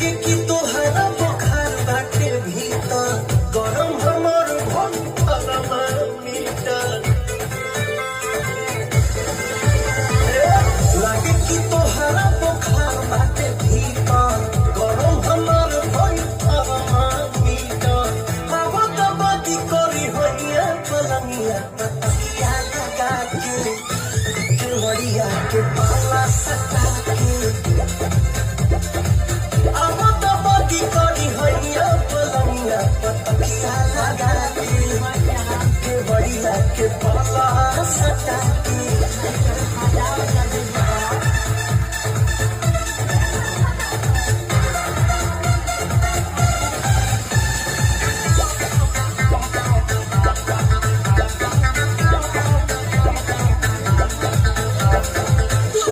लागे कि तोहरा बुखार बाटे भीतर गरम हमर मीटर लागे कि तोहरा बुखार बाटे भीतर गरम हमर मीटर हवा दबादी करी होइया पलंगिया तकिया लगा के केवड़िया के पाला सटा के के बड़ी के पाला सटा